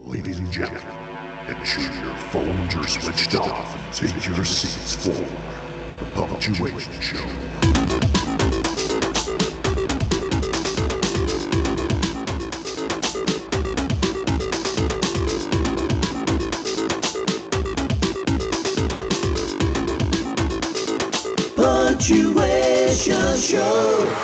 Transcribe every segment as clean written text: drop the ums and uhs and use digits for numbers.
Ladies and gentlemen, ensure your phones are switched off and take your seats for the Punctuation Show. Punctuation Show.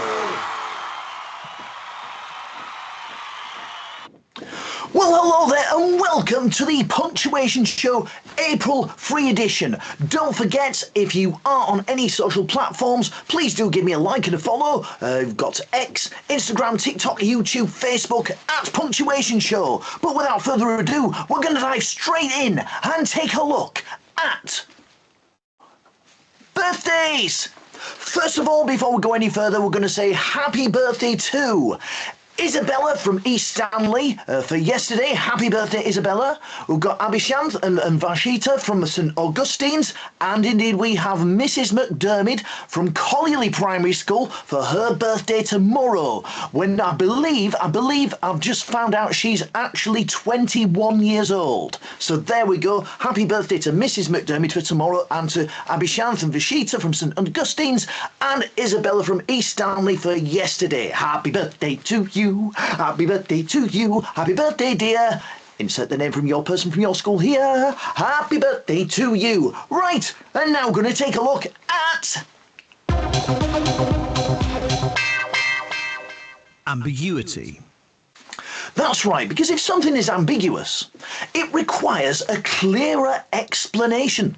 Well, hello there and welcome to the Punctuation Show April free edition. Don't forget, if you are on any social platforms, please do give me a like and a follow. We've got X, Instagram, TikTok, YouTube, Facebook at Punctuation Show. But without further ado, we're going to dive straight in and take a look at birthdays. First of all, before we go any further, we're going to say happy birthday to Isabella from East Stanley for yesterday. Happy birthday, Isabella. We've got Abhishanth and Vashita from St Augustine's, and indeed we have Mrs McDermott from Collierly Primary School for her birthday tomorrow, when I believe I've just found out she's actually 21 years old. So there we go. Happy birthday to Mrs McDermott for tomorrow, and to Abhishanth and Vashita from St Augustine's, and Isabella from East Stanley for yesterday. Happy birthday to you. Happy birthday to you. Happy birthday, dear. Insert the name from your person from your school here. Happy birthday to you. Right, and now we're going to take a look at ambiguity. That's right, because if something is ambiguous, it requires a clearer explanation.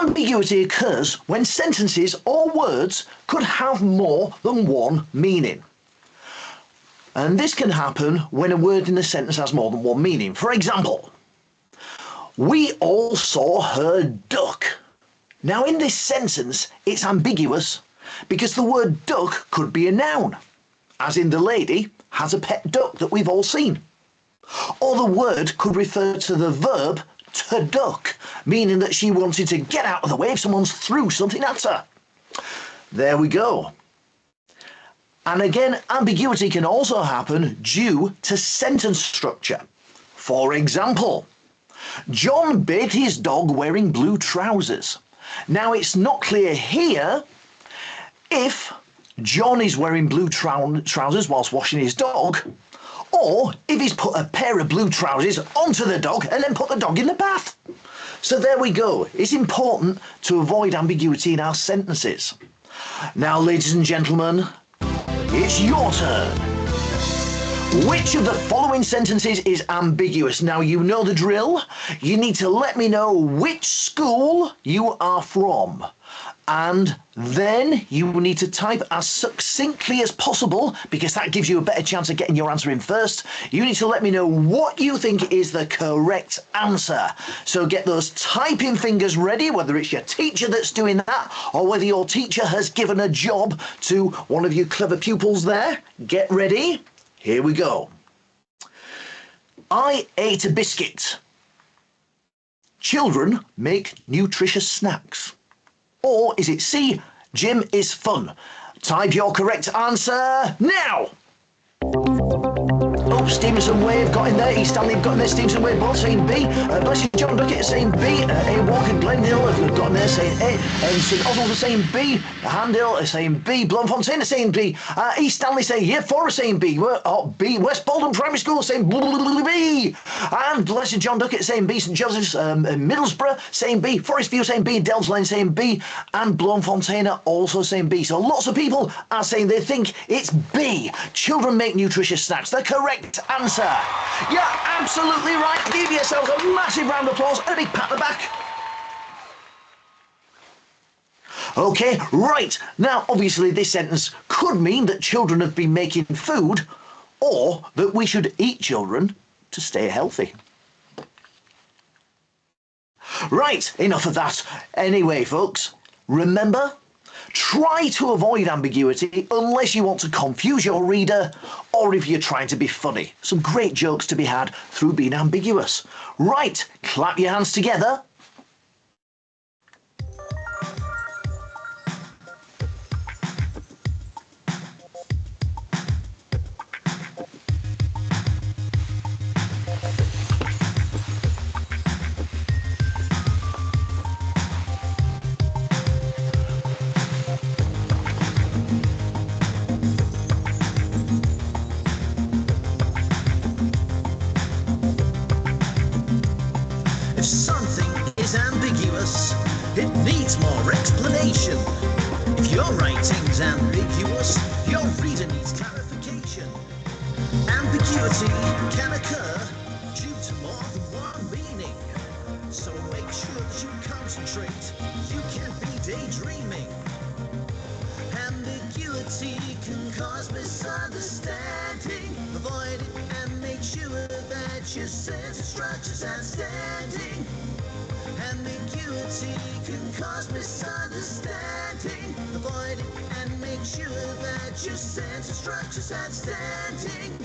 Ambiguity occurs when sentences or words could have more than one meaning. And this can happen when a word in a sentence has more than one meaning. For example, we all saw her duck. Now in this sentence, it's ambiguous because the word duck could be a noun, as in the lady has a pet duck that we've all seen. Or the word could refer to the verb to duck, meaning that she wanted to get out of the way if someone threw something at her. There we go. And again, ambiguity can also happen due to sentence structure. For example, John bathed his dog wearing blue trousers. Now it's not clear here if John is wearing blue trousers whilst washing his dog, or if he's put a pair of blue trousers onto the dog and then put the dog in the bath. So there we go. It's important to avoid ambiguity in our sentences. Now, ladies and gentlemen, it's your turn. Which of the following sentences is ambiguous? Now, you know the drill. You need to let me know which school you are from. And then you need to type as succinctly as possible, because that gives you a better chance of getting your answer in first. You need to let me know what you think is the correct answer. So get those typing fingers ready, whether it's your teacher that's doing that or whether your teacher has given a job to one of you clever pupils there. Get ready. Here we go. I ate a biscuit. Children make nutritious snacks. Or is it C, gym is fun? Type your correct answer now. Oh, Stevenson Wave got in there. East Stanley have got in there. Stevenson Wave both saying B. Blessed John Duckett is saying B. A Walker Glendale have got in there saying A. And St Oswald is saying B. Handel is saying B. Bloemfontein is saying B. East Stanley saying Year 4 is saying B. B. West Bolton Primary School is saying B. And Blessed John Duckett is saying B. St Joseph's Middlesbrough saying B. Forest View saying B. Delves Lane saying B. And Bloemfontein are also saying B. So lots of people are saying they think it's B. Children make nutritious snacks. The correct answer. You're absolutely right. Give yourselves a massive round of applause and a big pat on the back. Okay, right. Now, obviously, this sentence could mean that children have been making food, or that we should eat children to stay healthy. Right, enough of that. Anyway, folks, remember, try to avoid ambiguity unless you want to confuse your reader or if you're trying to be funny. Some great jokes to be had through being ambiguous. Right, clap your hands together. ambiguous, your reader needs clarification. Ambiguity can occur due to more than one meaning. So make sure that you concentrate, you can't be daydreaming. Ambiguity can cause misunderstanding. Avoid it and make sure that your sentence structure's outstanding. Ambiguity can cause misunderstanding. Avoid it and make sure that your sentence structure's outstanding.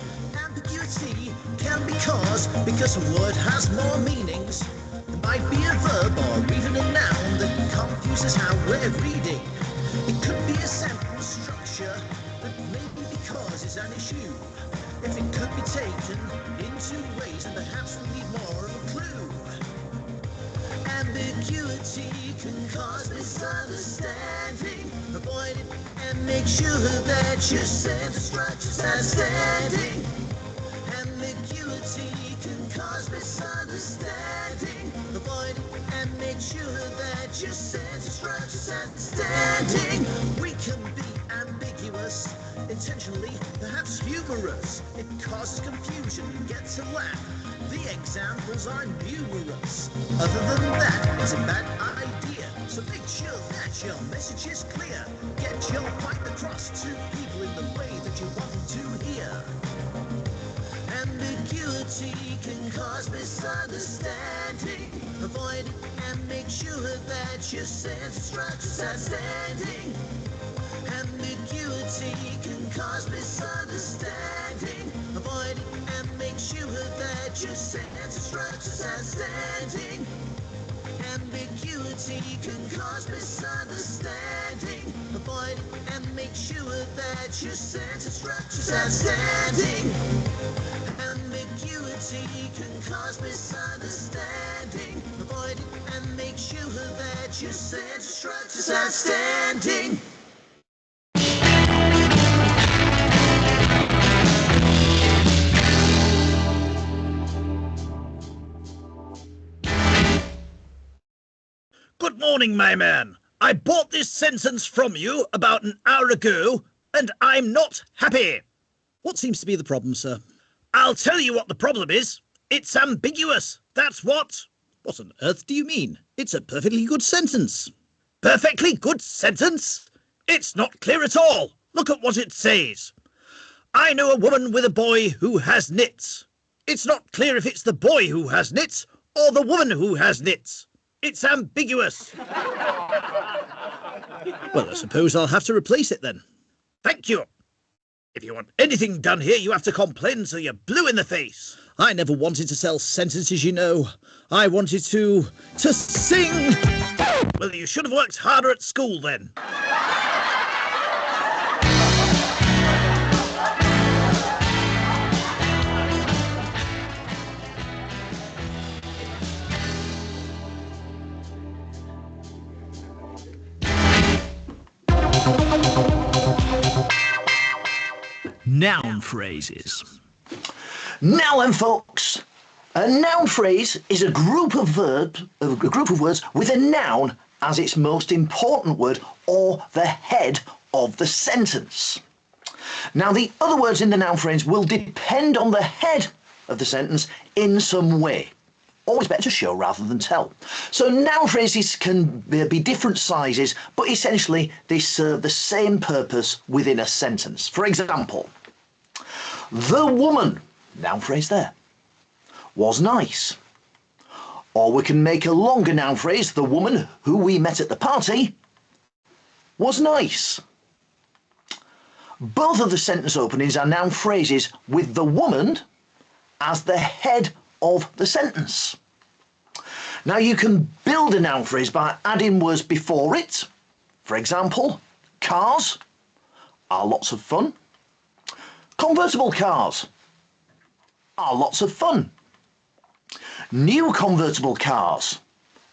Ambiguity can be caused because a word has more meanings. It might be a verb or even a noun that confuses how we're reading. It could be a sentence structure that maybe because it's an issue. If it could be taken in two ways, then perhaps we need more of a clue. Ambiguity can cause misunderstanding. Avoid it and make sure that your sentence structure's outstanding. Ambiguity can cause misunderstanding. Avoid it and make sure that your sentence structure's outstanding. We can be ambiguous, intentionally, perhaps humorous. It causes confusion, you get to laugh. The examples are numerous. Other than that, it's a bad idea. So make sure that your message is clear. Get your point across to people in the way that you want them to hear. Ambiguity can cause misunderstanding. Avoid it and make sure that your sentence structure's outstanding. Ambiguity can cause misunderstanding. Avoid it and make sure that your sentence structure's outstanding. Ambiguity can cause misunderstanding. Avoid it and make sure that your sentence structure's outstanding. Ambiguity can cause misunderstanding. Avoid it and make sure that your sentence structure's outstanding. Good morning, my man. I bought this sentence from you about an hour ago, and I'm not happy. What seems to be the problem, sir? I'll tell you what the problem is. It's ambiguous, that's what. What on earth do you mean? It's a perfectly good sentence. Perfectly good sentence? It's not clear at all. Look at what it says. I know a woman with a boy who has knits. It's not clear if it's the boy who has knits or the woman who has knits. It's ambiguous. Well, I suppose I'll have to replace it then. Thank you. If you want anything done here, you have to complain so you're blue in the face. I never wanted to sell sentences, you know. I wanted to sing. Well, you should have worked harder at school then. Noun phrases. Now then, folks, a noun phrase is a group of words with a noun as its most important word or the head of the sentence. Now, the other words in the noun phrase will depend on the head of the sentence in some way. Always better to show rather than tell. So noun phrases can be different sizes, but essentially they serve the same purpose within a sentence. For example, the woman, noun phrase there, was nice. Or we can make a longer noun phrase, the woman who we met at the party was nice. Both of the sentence openings are noun phrases with the woman as the head of the sentence. Now you can build a noun phrase by adding words before it. For example, cars are lots of fun. Convertible cars are lots of fun. New convertible cars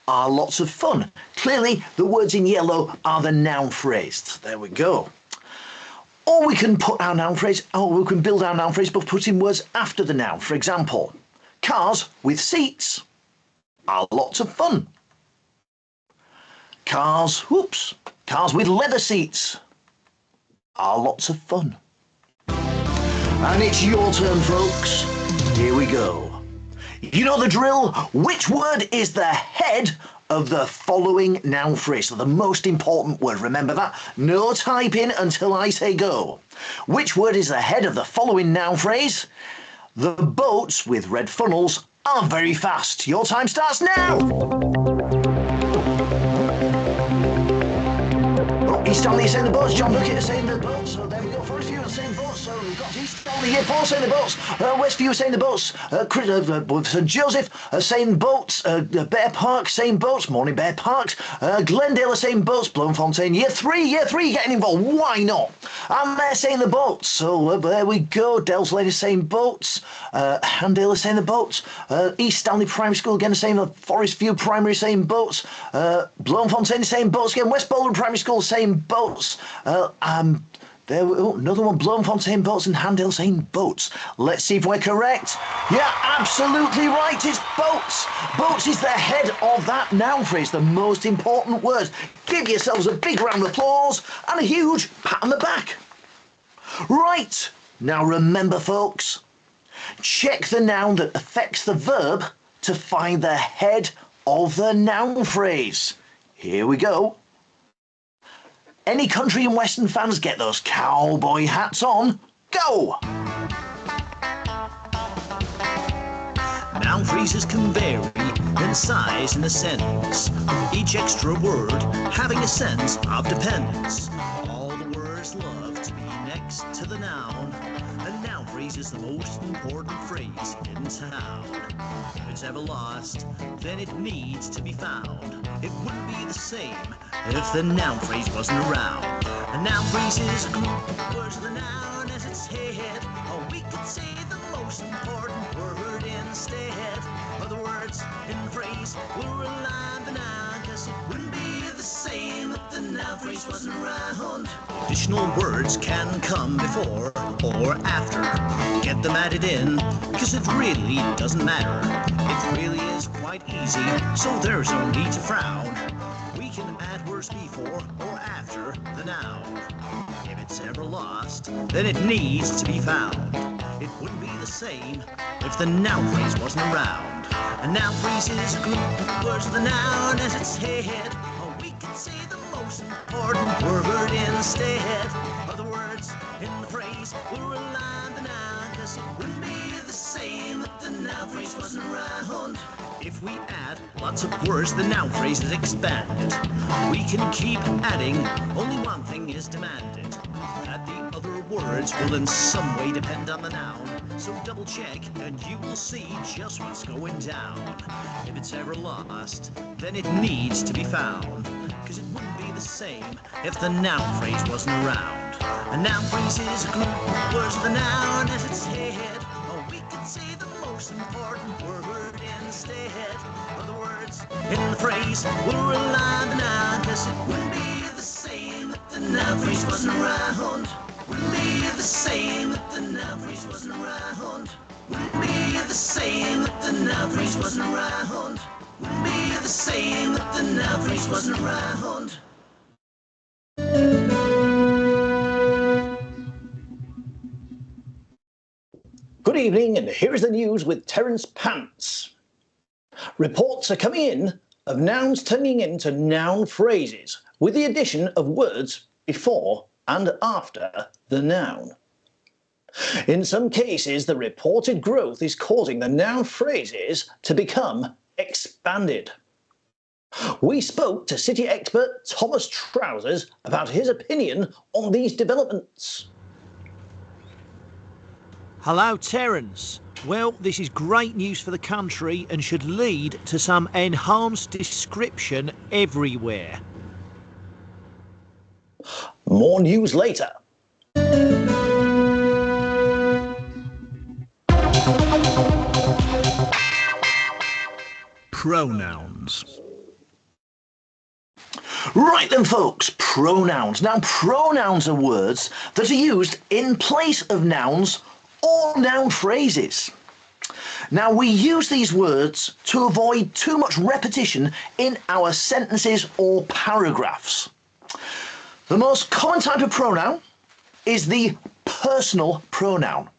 are lots of fun. Clearly, the words in yellow are the noun phrase. There we go. Or we can put our noun phrase, or we can build our noun phrase by putting words after the noun. For example, cars with seats are lots of fun. Cars with leather seats are lots of fun. And it's your turn, folks. Here we go. You know the drill. Which word is the head of the following noun phrase? So the most important word. Remember that? No typing until I say go. Which word is the head of the following noun phrase? The boats with red funnels are very fast. Your time starts now. East Stanley is saying the boats, John Bucket is saying the boats, so there we go, Forest View is saying boats, so we've got East Stanley here, Paul saying the boats, Westview is saying the boats, St Joseph saying boats, Bear Park saying boats, Morning Bear Park, Glendale is saying boats, Bloemfontein, year three getting involved, why not? And they're saying the boats, so there we go, Dells Lane is saying boats, Handale is saying the boats, East Stanley Primary School again is saying the Forest View Primary is saying boats, Bloemfontein is saying boats again, West Bowland Primary School is saying boats. Another one, Bloemfontein boats and Handale saying boats. Let's see if we're correct. Yeah, absolutely right. It's boats. Boats is the head of that noun phrase, the most important word. Give yourselves a big round of applause and a huge pat on the back. Right. Now remember, folks, check the noun that affects the verb to find the head of the noun phrase. Here we go. Any country and western fans get those cowboy hats on? Go! Noun phrases can vary in size in a sentence, with each extra word having a sense of dependence. All the words love to be next to the noun. A noun phrase is the most important phrase in town. If it's ever lost, then it needs to be found. It wouldn't be the same if the noun phrase wasn't around. A noun phrase is a group of words with a noun as its head, or we could say the most important word instead. Other words in the phrase will rely on the noun, cause it wouldn't be the same if the noun phrase wasn't around. Additional words can come before or after. Get them added in, cause it really doesn't matter. It really is quite easy, so there's no need to frown. We can add words before or after the noun. If it's ever lost, then it needs to be found. It wouldn't be the same if the noun phrase wasn't around. A noun phrase is a group of words with a noun as its head, or we could say the most important word instead. Other words in the phrase will rely on the noun, cause it wouldn't be the same if the noun phrase wasn't around. If we add lots of words, the noun phrase is expanded. We can keep adding, only one thing is demanded, that the other words will in some way depend on the noun. So double check and you will see just what's going down. If it's ever lost, then it needs to be found, cause it wouldn't be the same if the noun phrase wasn't around. A noun phrase is a group of words with a noun as its head, or we could say the most important word instead. Other words in the phrase will rely on the noun, cause it wouldn't be the same if the noun phrase wasn't around. Wouldn't be the same if the noun phrase wasn't around. Wouldn't be the same if the noun phrase wasn't around. Wouldn't be the same if the noun phrase wasn't around. Good evening, and here's the news with Terence Pants. Reports are coming in of nouns turning into noun phrases with the addition of words before and after the noun. In some cases, the reported growth is causing the noun phrases to become expanded. We spoke to city expert Thomas Trousers about his opinion on these developments. Hello, Terence. Well, this is great news for the country and should lead to some enhanced description everywhere. More news later. Pronouns. Right then, folks, pronouns. Now, pronouns are words that are used in place of nouns or noun phrases. Now, we use these words to avoid too much repetition in our sentences or paragraphs. The most common type of pronoun is the personal pronoun.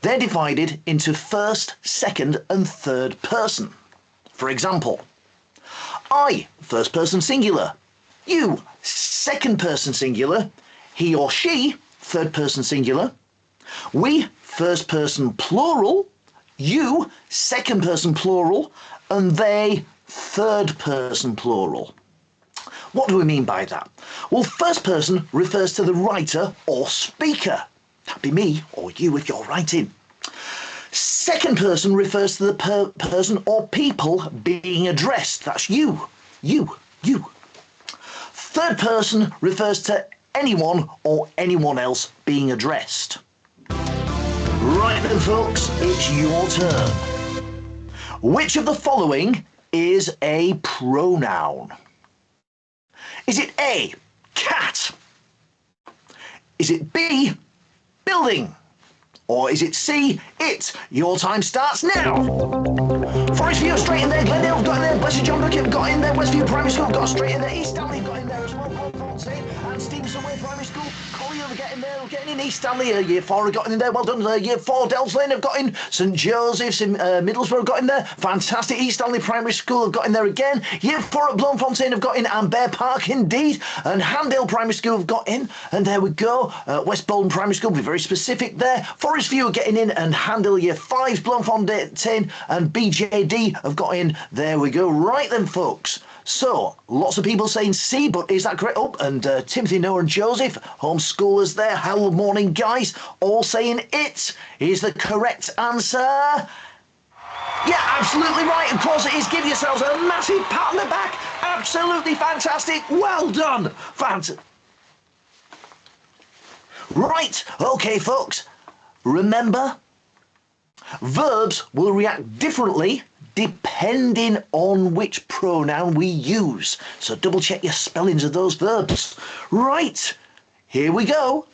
They're divided into first, second and third person. For example, I, first person singular. You, second person singular. He or she, third person singular. We, first person plural. You, second person plural. And they, third person plural. What do we mean by that? Well, first person refers to the writer or speaker. That'd be me or you if you're writing. Second person refers to the person or people being addressed. That's you. Third person refers to anyone or anyone else being addressed. Right then, folks, it's your turn. Which of the following is a pronoun? Is it A, cat? Is it B, building? Or is it C, it? Your time starts now. Forest View straight in there, Glendale got in there, Blessed John Bucket got in there, Westview Primary School got straight in there, East Stanley got in there as well, and Stevenson Way Primary School, Collier are getting there, getting in, East Stanley, Year 4 have got in there, well done, Year 4, Delves Lane have got in, St Joseph's in Middlesbrough got in there, fantastic, East Stanley Primary School have got in there again, Year 4 at Bloemfontein have got in, and Bear Park indeed, and Handale Primary School have got in, and there we go, West Bolton Primary School, be very specific there, Forest View are getting in, and Handale Year 5's Bloemfontein and BJD have got in, there we go, right then folks. So, lots of people saying C, but is that correct? Oh, and Timothy, Noah and Joseph, homeschoolers there, hello morning guys, all saying it is the correct answer. Yeah, absolutely right, of course it is. Give yourselves a massive pat on the back. Absolutely fantastic, well done. Right, okay folks, remember, verbs will react differently depending on which pronoun we use. So double check your spellings of those verbs. Right, here we go.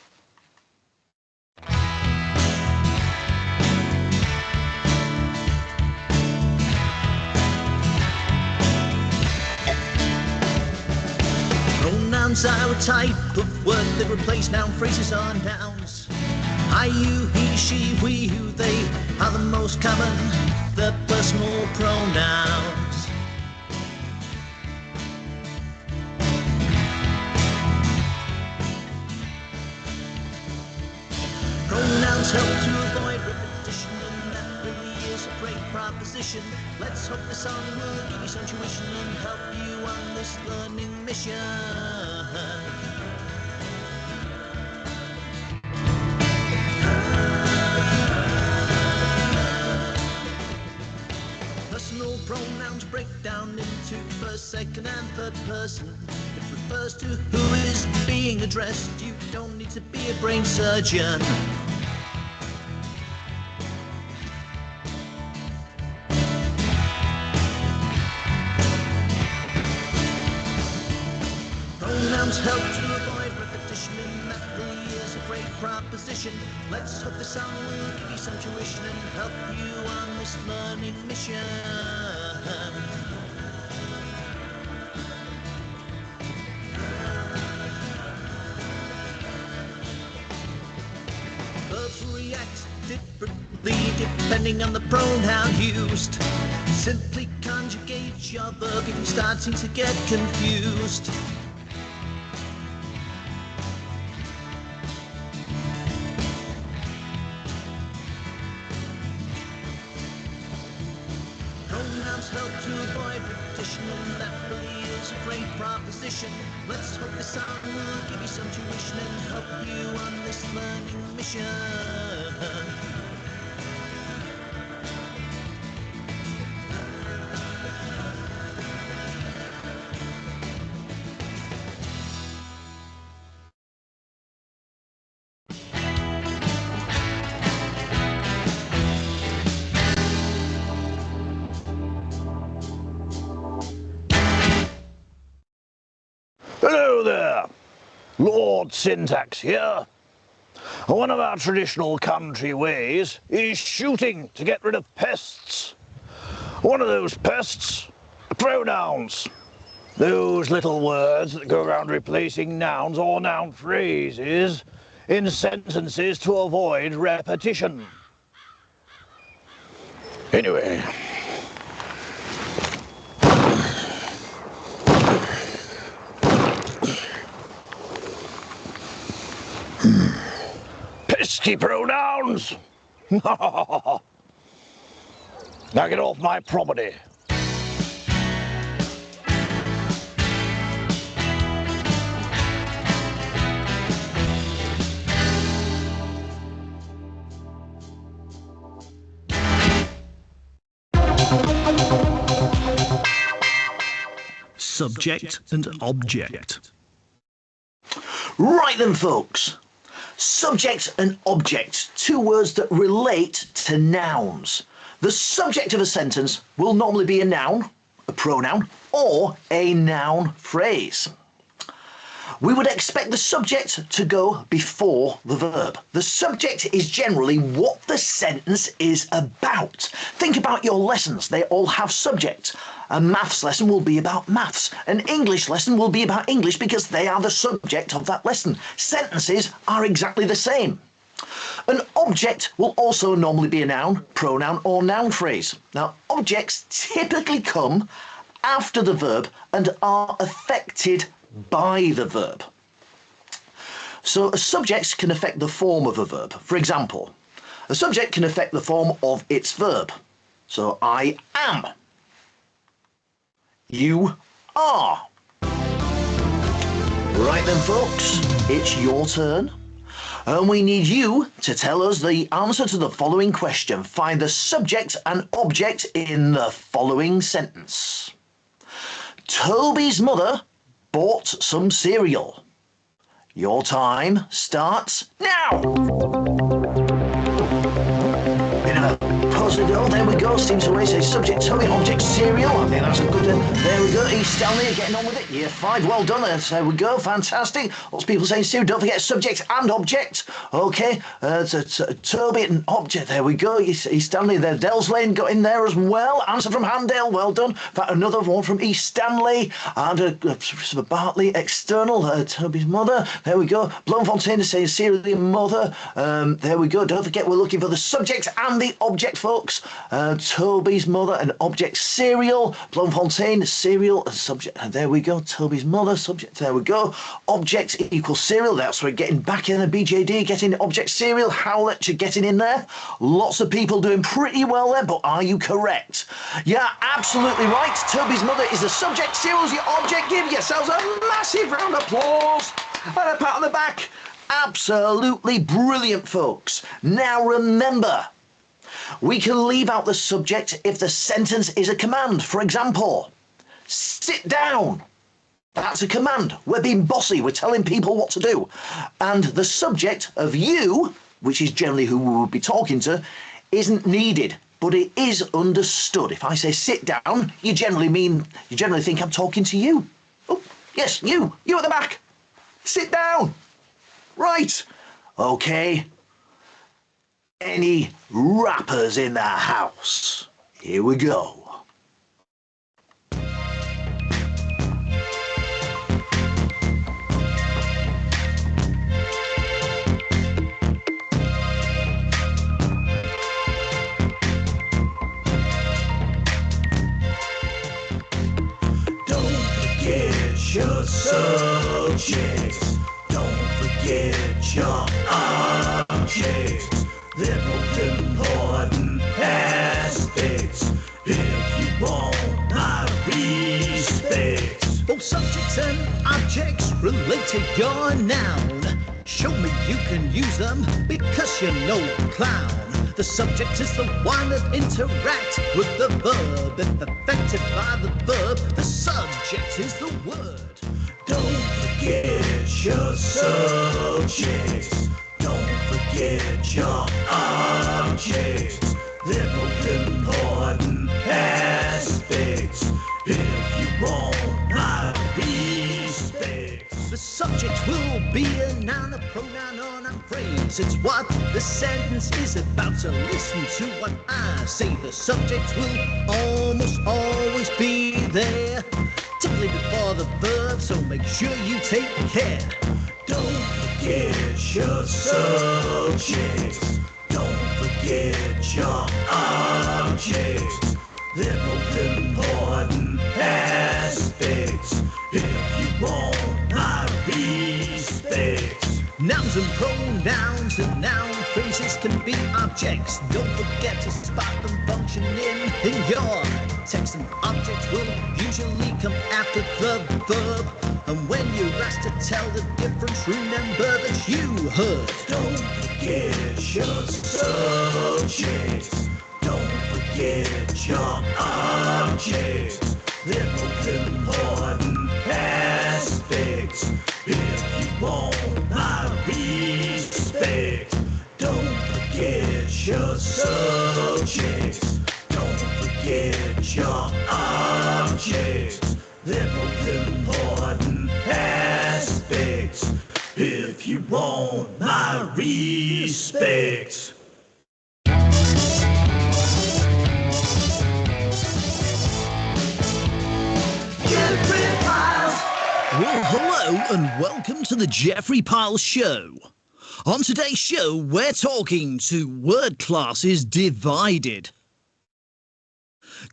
Pronouns are a type of word that replace noun phrases or nouns. I, you, he, she, we, who, they are the most common, the personal pronouns. Pronouns help to avoid repetition, and that really is a great proposition. Let's hope this song will give you some tuition and help you on this learning mission. Personal pronouns break down into first, second and third person. It refers to who is being addressed. You don't need to be a brain surgeon. Pronouns help to avoid repetition, and that really is a great proposition. Let's hope this song will give you some tuition and help you on this learning mission. Verbs react differently depending on the pronoun used. Simply conjugate your verb if you're starting to get confused. Pronouns help to avoid repetition, and that really is a great proposition. Let's hope this song will give you some tuition and help you on this learning mission. Hello there, Lord Syntax here. One of our traditional country ways is shooting to get rid of pests. One of those pests, pronouns. Those little words that go around replacing nouns or noun phrases in sentences to avoid repetition. Anyway. Pesky pronouns! Now get off my property. Subject and object. Right then, folks. Subject and object, two words that relate to nouns. The subject of a sentence will normally be a noun, a pronoun, or a noun phrase. We would expect the subject to go before the verb. The subject is generally what the sentence is about. Think about your lessons. They all have subject. A maths lesson will be about maths. An English lesson will be about English because they are the subject of that lesson. Sentences are exactly the same. An object will also normally be a noun, pronoun, or noun phrase. Now, objects typically come after the verb and are affected by the verb. So a subject can affect the form of a verb. For example, a subject can affect the form of its verb. So I am. You are. Right then, folks, it's your turn. And we need you to tell us the answer to the following question. Find the subject and object in the following sentence. Toby's mother bought some cereal. Your time starts now. Bit of a puzzle. Oh, there we go. Seems to say subject, Toby, object, cereal. I think that's a good one. There we go. East Stanley getting on with it. Year 5. Well done. There we go. Fantastic. Lots of people saying cereal. Don't forget subject and object. Okay. Toby and object. There we go. East Stanley there. Dell's Lane got in there as well. Answer from Handale. Well done. In fact, another one from East Stanley. And Bartley external. Toby's mother. There we go. Bloemfontein is saying cereal mother. There we go. Don't forget we're looking for the subject and the object, folks. Toby's mother and object cereal. Bloemfontein cereal and subject. And there we go. Toby's mother subject. There we go. Object equals cereal. That's where getting back in the BJD. Getting object cereal. Howlett, you're getting in there. Lots of people doing pretty well there. But are you correct? Yeah, absolutely right. Toby's mother is the subject. Cereal's your object. Give yourselves a massive round of applause and a pat on the back. Absolutely brilliant, folks. Now remember, we can leave out the subject if the sentence is a command. For example, sit down. That's a command. We're being bossy. We're telling people what to do. And the subject of you, which is generally who we would be talking to, isn't needed, but it is understood. If I say sit down, you generally think I'm talking to you. Oh, yes, you at the back. Sit down. Right. Okay. Any rappers in the house? Here we go. Don't forget your subjects. Don't forget your objects. They're both important aspects if you want my respect. Both subjects and objects relate to your noun. Show me you can use them because you're no clown. The subject is the one that interacts with the verb. If affected by the verb, the subject is the word. Don't forget your subjects. Don't forget your objects. They're both important aspects if you want my respect. The subject will be a noun, a pronoun, or a phrase. It's what the sentence is about. So listen to what I say. The subject will almost always be there, typically before the verb, so make sure you take care. Don't forget your subjects. Don't forget your objects. They're both important aspects if you want my respect. Nouns and pronouns and noun phrases can be objects. Don't forget to spot them functioning in your text. And objects will usually come after the verb. And when you're asked to tell the difference, remember that you heard. Don't forget your subjects. Don't forget your objects. They're both important aspects if you want my respect. Don't forget your subjects. Don't forget your objects. They're both important aspects if you want my respect. Well, hello and welcome to the Jeffrey Pyle Show. On today's show, we're talking to word classes divided.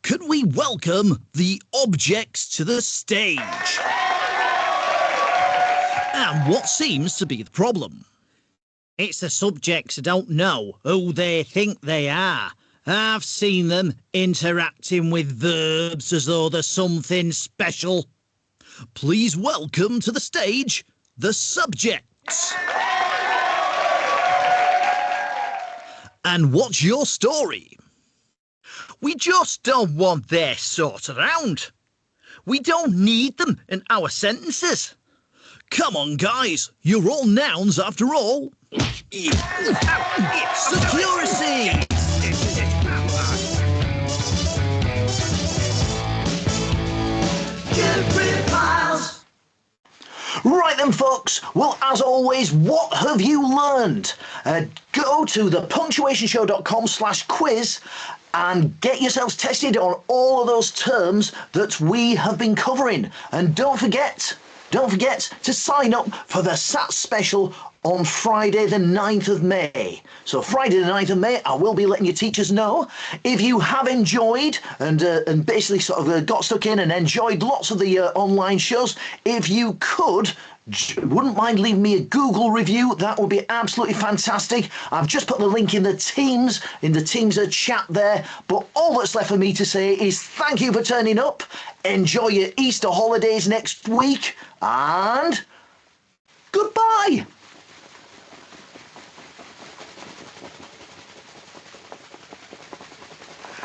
Could we welcome the objects to the stage? And what seems to be the problem? It's the subjects who don't know who they think they are. I've seen them interacting with verbs as though they're something special. Please welcome to the stage the subjects. And what's your story? We just don't want their sort around. We don't need them in our sentences. Come on, guys, you're all nouns after all. Security! Right then, folks. Well, as always, what have you learned? Go to the punctuationshow.com/quiz and get yourselves tested on all of those terms that we have been covering. And don't forget to sign up for the SAT special on Friday the 9th of May. So Friday the 9th of May, I will be letting your teachers know. If you have enjoyed and basically sort of got stuck in and enjoyed lots of the online shows, if you wouldn't mind leaving me a Google review, that would be absolutely fantastic. I've just put the link in the Teams chat there, but all that's left for me to say is thank you for turning up, enjoy your Easter holidays next week, and goodbye.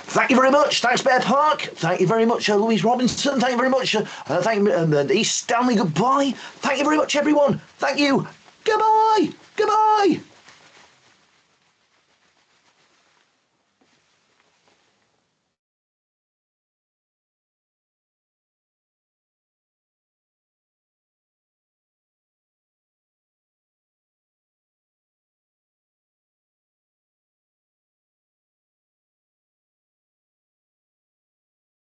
Thank you very much. Thanks, Bear Park. Thank you very much, Louise Robinson. Thank you very much. Thank you, East Stanley. Goodbye. Thank you very much, everyone. Thank you. Goodbye. Goodbye.